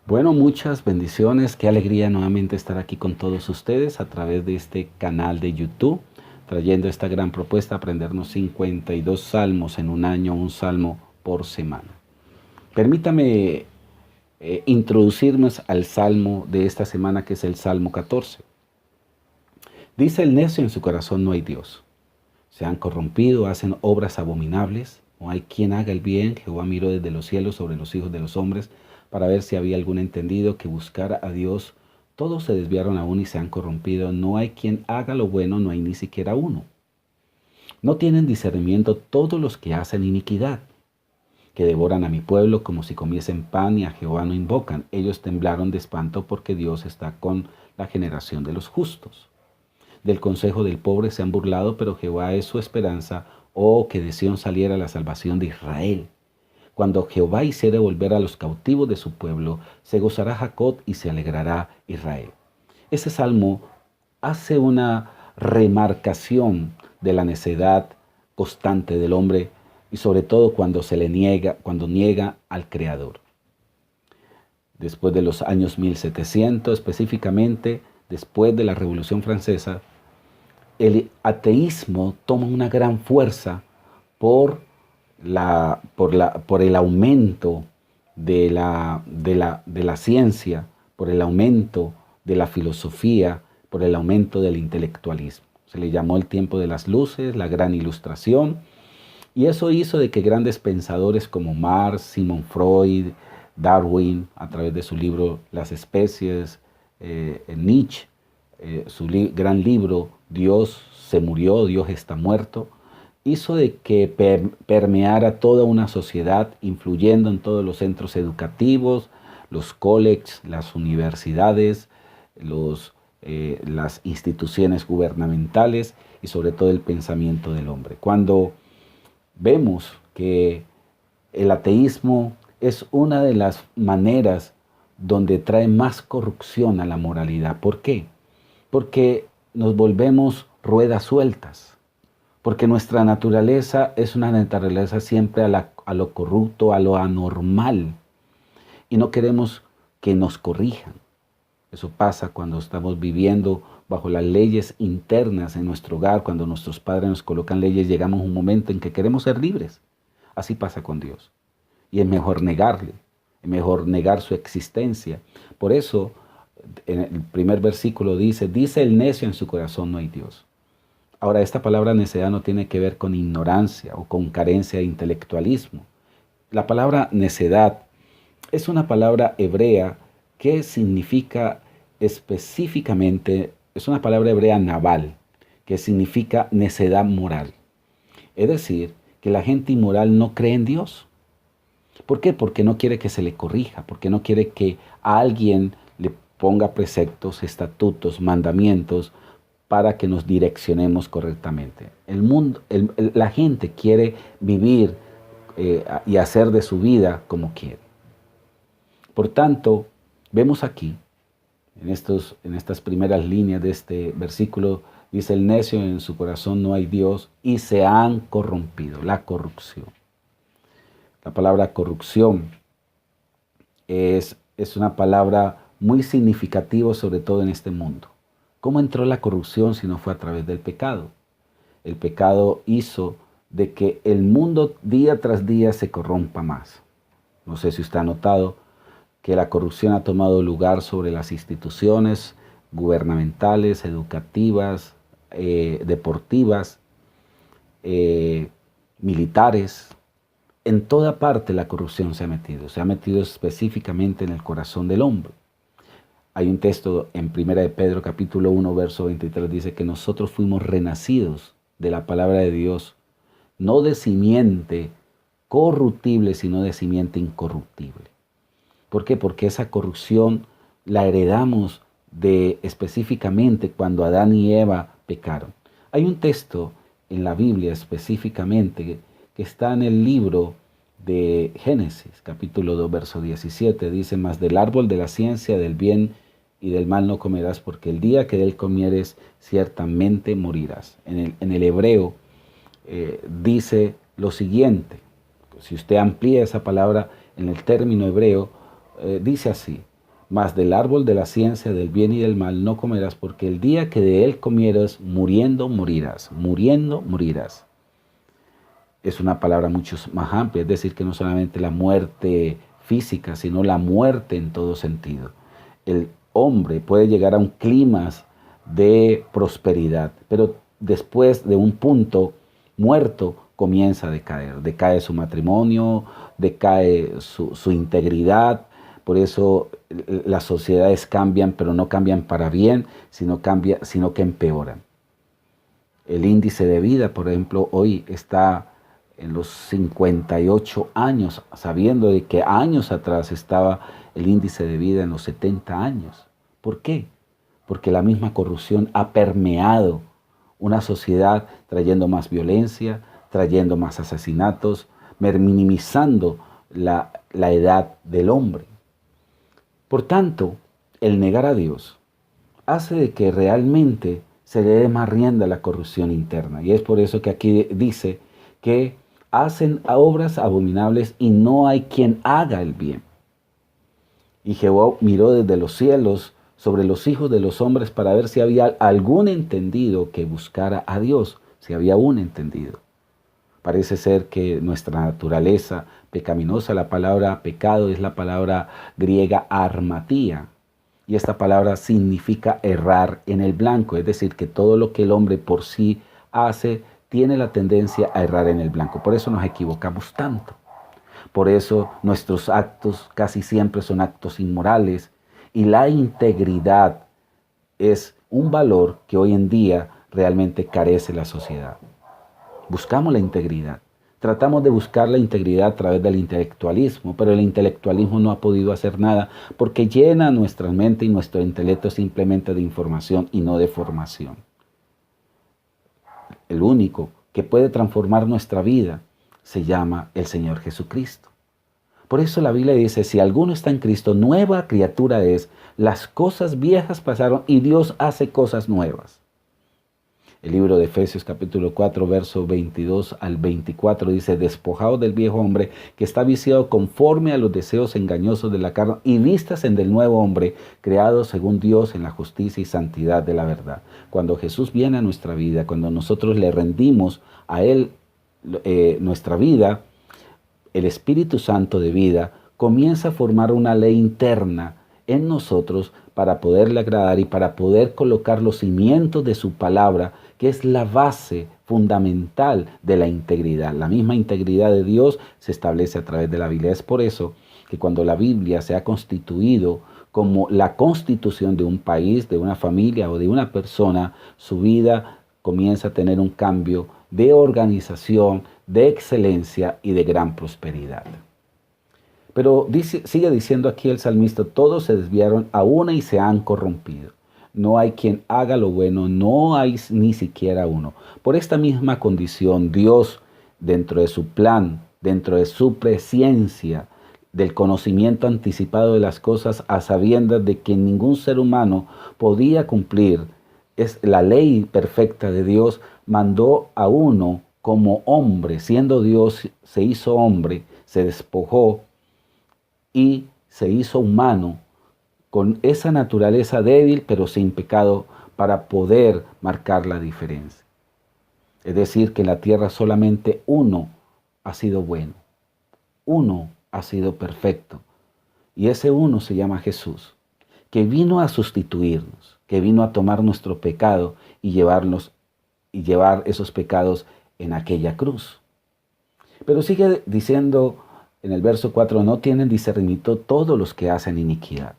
Bueno, muchas bendiciones, qué alegría nuevamente estar aquí con todos ustedes a través de este canal de YouTube, trayendo esta gran propuesta, aprendernos 52 salmos en un año, un salmo por semana. Permítame introducirnos al salmo de esta semana, que es el Salmo 14. Dice: el necio en su corazón no hay Dios. Se han corrompido, hacen obras abominables. No hay quien haga el bien. Jehová miró desde los cielos sobre los hijos de los hombres para ver si había algún entendido que buscara a Dios. Todos se desviaron aún y se han corrompido. No hay quien haga lo bueno, no hay ni siquiera uno. No tienen discernimiento todos los que hacen iniquidad, que devoran a mi pueblo como si comiesen pan, y a Jehová no invocan. Ellos temblaron de espanto porque Dios está con la generación de los justos. Del consejo del pobre se han burlado, pero Jehová es su esperanza. Oh, que de Sión saliera la salvación de Israel. Cuando Jehová hiciere volver a los cautivos de su pueblo, se gozará Jacob y se alegrará Israel. Ese salmo hace una remarcación de la necedad constante del hombre, y sobre todo cuando niega al Creador. Después de los años 1700, específicamente después de la Revolución Francesa, el ateísmo toma una gran fuerza por el aumento de la ciencia, por el aumento de la filosofía, por el aumento del intelectualismo. Se le llamó el tiempo de las luces, la gran ilustración, y eso hizo de que grandes pensadores como Marx, Sigmund Freud, Darwin, a través de su libro Las especies, Nietzsche, su gran libro Dios se murió, Dios está muerto, hizo de que permeara toda una sociedad, influyendo en todos los centros educativos, los colleges, las universidades, las instituciones gubernamentales y sobre todo el pensamiento del hombre. Cuando vemos que el ateísmo es una de las maneras donde trae más corrupción a la moralidad. ¿Por qué? Porque nos volvemos ruedas sueltas, porque nuestra naturaleza es una naturaleza siempre a lo corrupto, a lo anormal, y no queremos que nos corrijan. Eso pasa cuando estamos viviendo bajo las leyes internas en nuestro hogar. Cuando nuestros padres nos colocan leyes, llegamos a un momento en que queremos ser libres. Así pasa con Dios. Y es mejor negarle, es mejor negar su existencia. Por eso, en el primer versículo dice el necio en su corazón no hay Dios. Ahora, esta palabra necedad no tiene que ver con ignorancia o con carencia de intelectualismo. La palabra necedad es una palabra hebrea que significa específicamente, es una palabra hebrea naval, que significa necedad moral. Es decir, que la gente inmoral no cree en Dios. ¿Por qué? Porque no quiere que se le corrija, porque no quiere que a alguien le ponga preceptos, estatutos, mandamientos para que nos direccionemos correctamente. La gente quiere vivir y hacer de su vida como quiere. Por tanto, vemos aquí, en estas primeras líneas de este versículo, dice: el necio en su corazón no hay Dios y se han corrompido. La corrupción. La palabra corrupción es una palabra muy significativa, sobre todo en este mundo. ¿Cómo entró la corrupción si no fue a través del pecado? El pecado hizo de que el mundo día tras día se corrompa más. No sé si usted ha notado que la corrupción ha tomado lugar sobre las instituciones gubernamentales, educativas, deportivas, militares. En toda parte la corrupción se ha metido específicamente en el corazón del hombre. Hay un texto en 1 de Pedro capítulo 1, verso 23, dice que nosotros fuimos renacidos de la palabra de Dios, no de simiente corruptible, sino de simiente incorruptible. ¿Por qué? Porque esa corrupción la heredamos específicamente cuando Adán y Eva pecaron. Hay un texto en la Biblia específicamente que está en el libro de Génesis, capítulo 2, verso 17. Dice: mas del árbol de la ciencia del bien y del mal no comerás, porque el día que de él comieres ciertamente morirás. En el hebreo dice lo siguiente. Si usted amplía esa palabra en el término hebreo, dice así: Mas del árbol de la ciencia del bien y del mal no comerás, porque el día que de él comieras, muriendo morirás, muriendo morirás. Es una palabra mucho más amplia, es decir, que no solamente la muerte física, sino la muerte en todo sentido. El hombre puede llegar a un clima de prosperidad, pero después de un punto muerto comienza a decaer. Decae su matrimonio, decae su integridad. Por eso las sociedades cambian, pero no cambian para bien, sino que empeoran. El índice de vida, por ejemplo, hoy está en los 58 años, sabiendo de que años atrás estaba el índice de vida en los 70 años. ¿Por qué? Porque la misma corrupción ha permeado una sociedad, trayendo más violencia, trayendo más asesinatos, minimizando la edad del hombre. Por tanto, el negar a Dios hace de que realmente se le dé más rienda a la corrupción interna. Y es por eso que aquí dice que hacen obras abominables y no hay quien haga el bien. Y Jehová miró desde los cielos sobre los hijos de los hombres para ver si había algún entendido que buscara a Dios, si había un entendido. Parece ser que nuestra naturaleza pecaminosa, la palabra pecado es la palabra griega armatía, y esta palabra significa errar en el blanco, es decir, que todo lo que el hombre por sí hace tiene la tendencia a errar en el blanco. Por eso nos equivocamos tanto. Por eso nuestros actos casi siempre son actos inmorales, y la integridad es un valor que hoy en día realmente carece la sociedad. Buscamos la integridad. Tratamos de buscar la integridad a través del intelectualismo, pero el intelectualismo no ha podido hacer nada porque llena nuestra mente y nuestro intelecto simplemente de información y no de formación. El único que puede transformar nuestra vida se llama el Señor Jesucristo. Por eso la Biblia dice, si alguno está en Cristo, nueva criatura es, las cosas viejas pasaron y Dios hace cosas nuevas. El libro de Efesios capítulo 4, verso 22 al 24 dice, despojaos del viejo hombre que está viciado conforme a los deseos engañosos de la carne y vístase del nuevo hombre, creado según Dios en la justicia y santidad de la verdad. Cuando Jesús viene a nuestra vida, cuando nosotros le rendimos a Él nuestra vida, el Espíritu Santo de vida comienza a formar una ley interna en nosotros para poderle agradar y para poder colocar los cimientos de su palabra, que es la base fundamental de la integridad. La misma integridad de Dios se establece a través de la Biblia. Es por eso que cuando la Biblia se ha constituido como la constitución de un país, de una familia o de una persona, su vida comienza a tener un cambio de organización, de excelencia y de gran prosperidad. Pero sigue diciendo aquí el salmista, todos se desviaron a una y se han corrompido. No hay quien haga lo bueno, no hay ni siquiera uno. Por esta misma condición, Dios, dentro de su plan, dentro de su presciencia, del conocimiento anticipado de las cosas, a sabiendas de que ningún ser humano podía cumplir es la ley perfecta de Dios, mandó a uno como hombre, siendo Dios, se hizo hombre, se despojó y se hizo humano con esa naturaleza débil pero sin pecado para poder marcar la diferencia. Es decir, que en la tierra solamente uno ha sido bueno, uno ha sido perfecto y ese uno se llama Jesús, que vino a sustituirnos, que vino a tomar nuestro pecado y llevar esos pecados en aquella cruz. Pero sigue diciendo en el verso 4, no tienen discernimiento todos los que hacen iniquidad.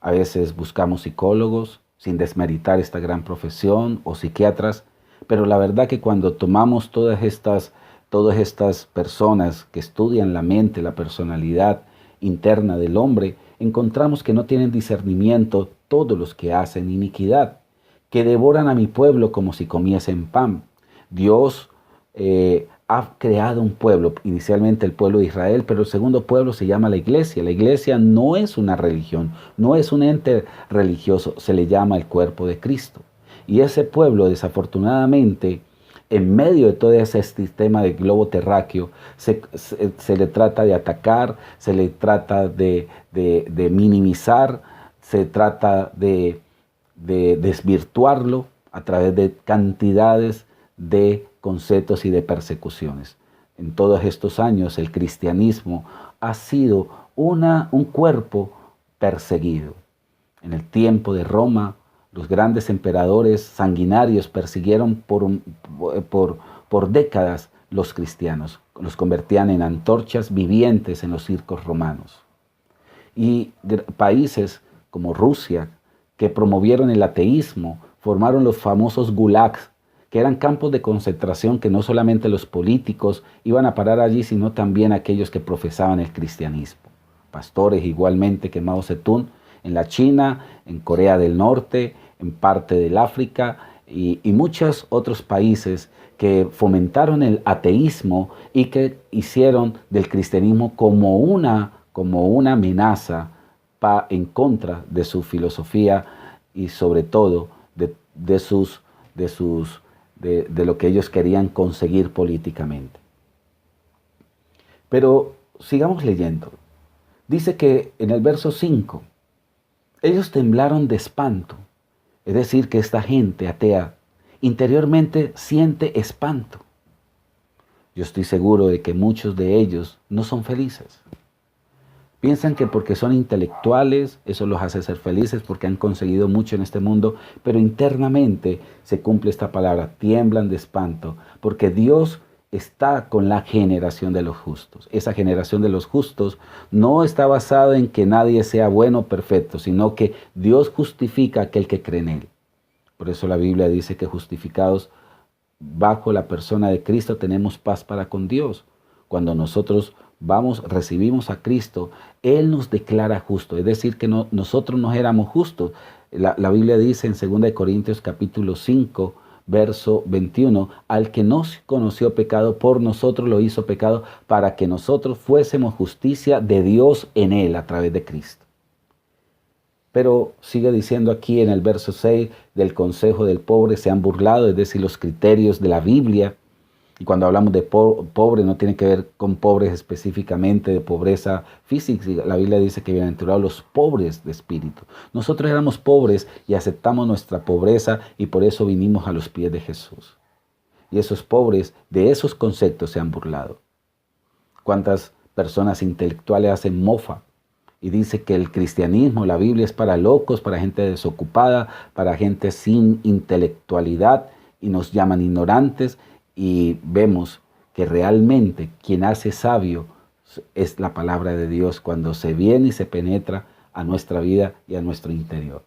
A veces buscamos psicólogos, sin desmeritar esta gran profesión, o psiquiatras, pero la verdad que cuando tomamos todas estas personas que estudian la mente, la personalidad interna del hombre, encontramos que no tienen discernimiento todos los que hacen iniquidad, que devoran a mi pueblo como si comiesen pan. Dios ha creado un pueblo, inicialmente el pueblo de Israel, pero el segundo pueblo se llama la iglesia. La iglesia no es una religión, no es un ente religioso, se le llama el cuerpo de Cristo. Y ese pueblo, desafortunadamente, en medio de todo ese sistema de globo terráqueo, se le trata de atacar, se le trata de minimizar, se trata de desvirtuarlo a través de cantidades de conceptos y de persecuciones. En todos estos años el cristianismo ha sido un cuerpo perseguido. En el tiempo de Roma, los grandes emperadores sanguinarios persiguieron por décadas los cristianos. Los convertían en antorchas vivientes en los circos romanos. Y países como Rusia, que promovieron el ateísmo, formaron los famosos gulags, que eran campos de concentración que no solamente los políticos iban a parar allí, sino también aquellos que profesaban el cristianismo. Pastores igualmente que Mao Zedong en la China, en Corea del Norte, en parte del África y muchos otros países que fomentaron el ateísmo y que hicieron del cristianismo como una amenaza en contra de su filosofía y sobre todo de lo que ellos querían conseguir políticamente. Pero sigamos leyendo. Dice que en el verso 5, ellos temblaron de espanto. Es decir, que esta gente atea interiormente siente espanto. Yo estoy seguro de que muchos de ellos no son felices. Piensan que porque son intelectuales, eso los hace ser felices porque han conseguido mucho en este mundo, pero internamente se cumple esta palabra, tiemblan de espanto, porque Dios está con la generación de los justos. Esa generación de los justos no está basada en que nadie sea bueno o perfecto, sino que Dios justifica a aquel que cree en Él. Por eso la Biblia dice que justificados bajo la persona de Cristo tenemos paz para con Dios. Cuando nosotros recibimos a Cristo, Él nos declara justo. Es decir, que nosotros no éramos justos. La Biblia dice en 2 Corintios capítulo 5, verso 21, al que no conoció pecado, por nosotros lo hizo pecado, para que nosotros fuésemos justicia de Dios en Él a través de Cristo. Pero sigue diciendo aquí en el verso 6, del consejo del pobre se han burlado, es decir, los criterios de la Biblia. Y cuando hablamos de pobre no tiene que ver con pobres específicamente de pobreza física. La Biblia dice que bienaventurados los pobres de espíritu. Nosotros éramos pobres y aceptamos nuestra pobreza y por eso vinimos a los pies de Jesús. Y esos pobres de esos conceptos se han burlado. ¿Cuántas personas intelectuales hacen mofa? Y dice que el cristianismo, la Biblia es para locos, para gente desocupada, para gente sin intelectualidad y nos llaman ignorantes. Y vemos que realmente quien hace sabio es la palabra de Dios cuando se viene y se penetra a nuestra vida y a nuestro interior.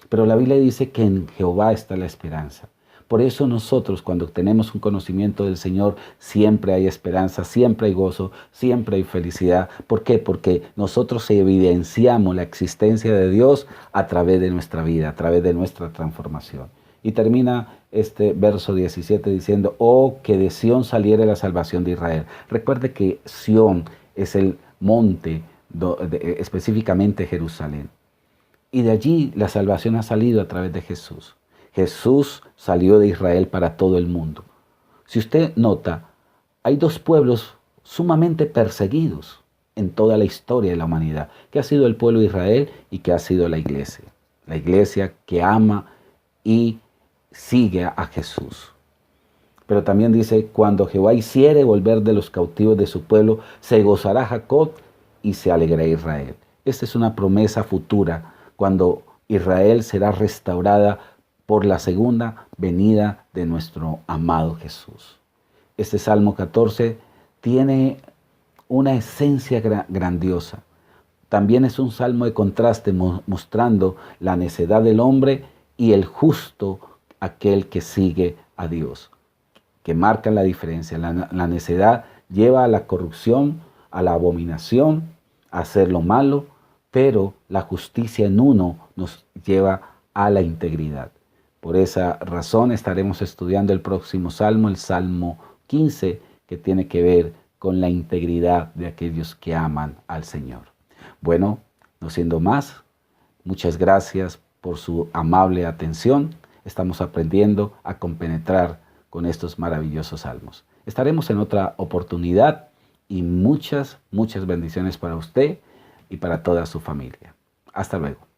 Pero la Biblia dice que en Jehová está la esperanza. Por eso nosotros cuando tenemos un conocimiento del Señor siempre hay esperanza, siempre hay gozo, siempre hay felicidad. ¿Por qué? Porque nosotros evidenciamos la existencia de Dios a través de nuestra vida, a través de nuestra transformación. Y termina este verso 17 diciendo, oh, que de Sión saliera la salvación de Israel. Recuerde que Sión es el monte, específicamente Jerusalén. Y de allí la salvación ha salido a través de Jesús. Jesús salió de Israel para todo el mundo. Si usted nota, hay dos pueblos sumamente perseguidos en toda la historia de la humanidad, que ha sido el pueblo de Israel y que ha sido la iglesia. La iglesia que ama y sigue a Jesús. Pero también dice, cuando Jehová hiciere volver de los cautivos de su pueblo, se gozará Jacob y se alegrará Israel. Esta es una promesa futura, cuando Israel será restaurada por la segunda venida de nuestro amado Jesús. Este Salmo 14 tiene una esencia grandiosa. También es un salmo de contraste mostrando la necedad del hombre y el justo, aquel que sigue a Dios, que marcan la diferencia. La necedad lleva a la corrupción, a la abominación, a hacer lo malo, pero la justicia en uno nos lleva a la integridad. Por esa razón estaremos estudiando el próximo salmo, el Salmo 15, que tiene que ver con la integridad de aquellos que aman al Señor. Bueno, no siendo más, muchas gracias por su amable atención. Estamos aprendiendo a compenetrar con estos maravillosos salmos. Estaremos en otra oportunidad y muchas bendiciones para usted y para toda su familia. Hasta luego.